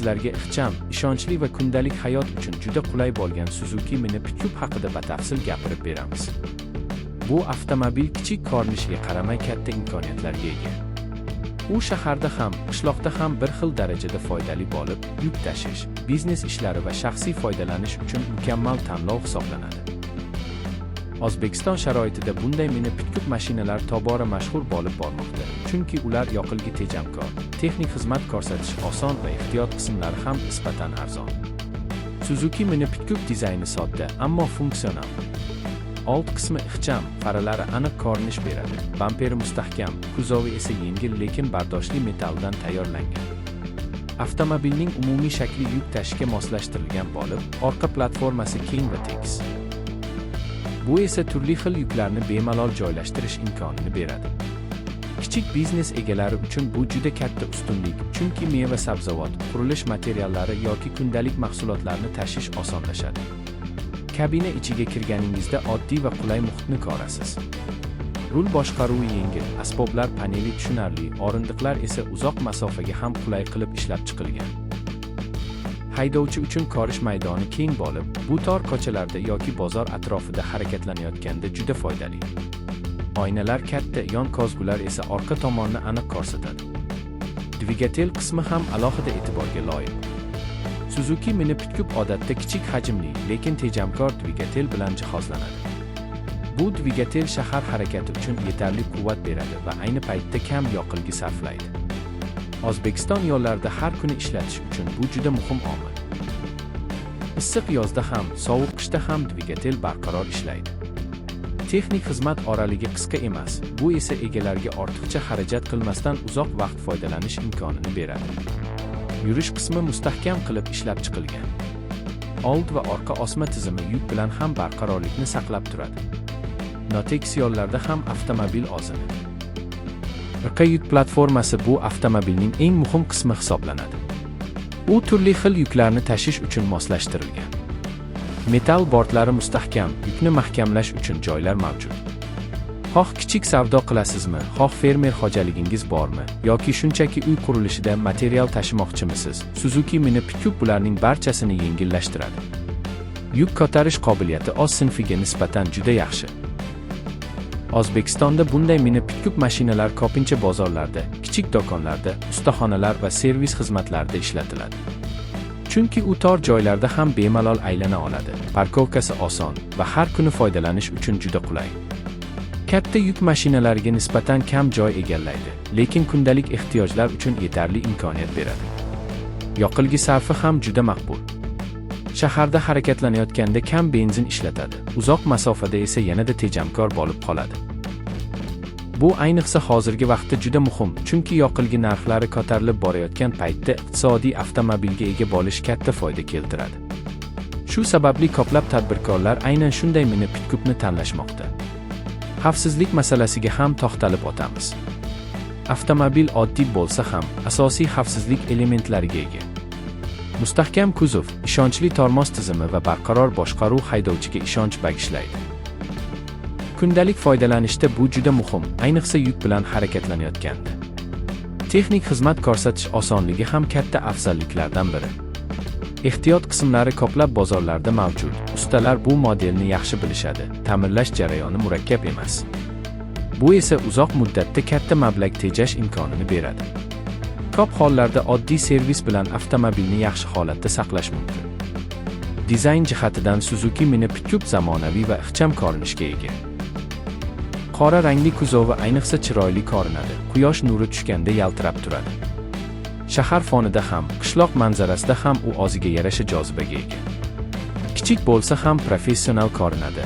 sizlarga ixcham, ishonchli va kundalik hayot uchun juda qulay bo'lgan Suzuki Mini Pickup haqida batafsil gapirib beramiz. Bu avtomobil kichik ko'rinishiga qaramay katta imkoniyatlarga ega. U shaharda ham, qishloqda ham bir xil darajada foydali bo'lib, yuk tashish, biznes ishlari va shaxsiy foydalanish uchun mukammal tanlov hisoblanadi. O'zbekiston sharoitida bunday Mini Pickup mashinalar tobora mashhur bo'lib bormoqda, chunki ular yoqilg'i tejamkor, texnik xizmat ko'rsatish oson va ehtiyot qismlari ham nisbatan arzon. Suzuki Mini Pickup dizayni sodda, ammo funksional. Old qismi ixcham, faralari aniq ko'rinish beradi. Bamperi mustahkam, kuzovi esa yengil lekin bardoshli metalldan tayyorlangan. Avtomobilning umumiy shakli yuk tashishga moslashtirilgan bo'lib, orqa platformasi keng va tekis. Bu esa turli xil yuklarni bemalol joylashtirish imkonini beradi. Kichik biznes egalari uchun bu juda katta ustunlik, chunki meva-sabzavot, qurilish materiallari yoki kundalik mahsulotlarni tashish osonlashadi. Kabina ichiga kirganingizda oddiy va qulay muhitni ko'rasiz. Rul boshqaruvi yengil, asboblar paneli tushunarli, o'rindiqlar esa uzoq masofaga ham qulay qilib ishlab chiqilgan. Haydovchi uchun ko'rish maydoni keng bo'lib, bu tor ko'chalarda yoki bozor atrofida harakatlanayotganda juda foydali. Oynalar katta, yon ko'zgular esa orqa tomonni aniq ko'rsatadi. Dvigatel qismi ham alohida e'tiborga loyiq. Suzuki Mini Pickup odatda kichik hajmli, lekin tejamkor dvigatel bilan jihozlanadi. Bu dvigatel shahar harakati uchun yetarli quvvat beradi va ayni paytda kam yoqilg'i sarflaydi. O'zbekiston yo'llarida har kuni ishlatish uchun bu juda muhim omil. Issiq yozda ham, sovuq qishda ham dvigatel barqaror ishlaydi. Texnik xizmat oraligi qisqa emas, bu esa egalarga ortiqcha xarajat qilmasdan uzoq vaqt foydalanish imkonini beradi. Yurish qismi mustahkam qilib ishlab chiqilgan. Old va orqa osma tizimi yuk bilan ham barqarorlikni saqlab turadi. Notekis yo'llarda ham avtomobil ozini. Orqa yuk platformasi bu avtomobilning eng muhim qismi hisoblanadi. U turli xil yuklarni tashish uchun moslashtirilgan. Metall bordlari mustahkam, yukni mahkamlash uchun joylar mavjud. Xoh kichik savdo qilasizmi, xoh fermer xo'jaligingiz bormi, yoki shunchaki uy qurilishida material tashimoqchimisiz, Suzuki Mini Pickup bularning barchasini yengillashtiradi. Yuk ko'tarish qobiliyati o'z sinfiga nisbatan juda yaxshi. O'zbekistonda bunday Mini Pickup mashinalar ko'pincha bozorlarda, kichik do'konlarda, ustaxonalar va servis xizmatlarida ishlatiladi. Chunki u tor joylarda ham bemalol aylana oladi, parkovkasi oson va har kuni foydalanish uchun juda qulay. Katta yuk mashinalariga nisbatan kam joy egallaydi, lekin kundalik ehtiyojlar uchun yetarli imkoniyat beradi. Yoqilg'i sarfi ham juda maqbul. Shaharda harakatlanayotganda kam benzin ishlatadi, uzoq masofada esa yanada tejamkor bo'lib qoladi. Bu ayniqsa hozirgi vaqtda juda muhim, chunki yoqilg'i narxlari ko'tarilib borayotgan paytda iqtisodiy avtomobilga ega bo'lish katta foyda keltiradi. Shu sababli ko'plab tadbirkorlar aynan shunday Mini Pickupni tanlashmoqda. Xavfsizlik masalasiga ham to'xtalib o'tamiz. Avtomobil oddiy bo'lsa ham, asosiy xavfsizlik elementlariga ega. Mustahkam kuzov, ishonchli tormoz tizimi va barqaror boshqaruv haydovchiga ishonch bag'ishlaydi. Kundalik foydalanishda bu juda muhim, ayniqsa yuk bilan harakatlanayotganda. Texnik xizmat ko'rsatish osonligi ham katta afzalliklardan biri. Ehtiyot qismlari ko'plab bozorlarda mavjud. Ustalar bu modelni yaxshi bilishadi. Ta'mirlash jarayoni murakkab emas. Bu esa uzoq muddatda katta mablag' tejash imkonini beradi. Ko'p hollarda oddiy servis bilan avtomobilni yaxshi holatda saqlash mumkin. Dizayn jihatidan Suzuki Mini Pickup zamonaviy va ixcham ko'rinishga ega. Qora rangli kuzovi ayniqsa chiroyli ko'rinadi. Quyosh nuri tushganda yaltirab turadi. Shahar fonida ham, qishloq manzarasida ham u o'ziga yarasha jozibaga ega. Kichik bo'lsa ham professional ko'rinadi.